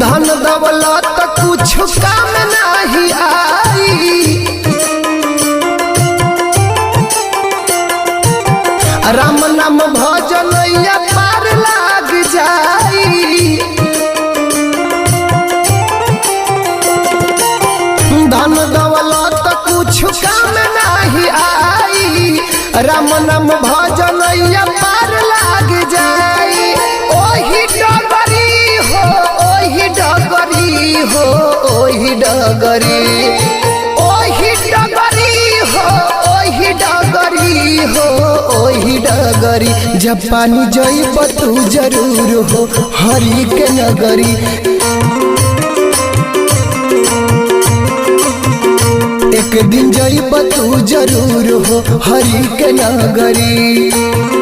धन दौलत कुछ काम नहीं आई, राम नाम भजन या पार लाग जाई। धन दौलत कुछ काम नहीं आई, राम नाम भजन या पार लाग जाई। ओही डगरी हो, ओही डगरी हो, ओही डगरी, ओही डगरी हो, ओही डगरी हो, ओही डगरी। जब पानी जइब तू जरूर हो हरि के नगरी। एक दिन जइब तू जरूर हो हरि के नगरी।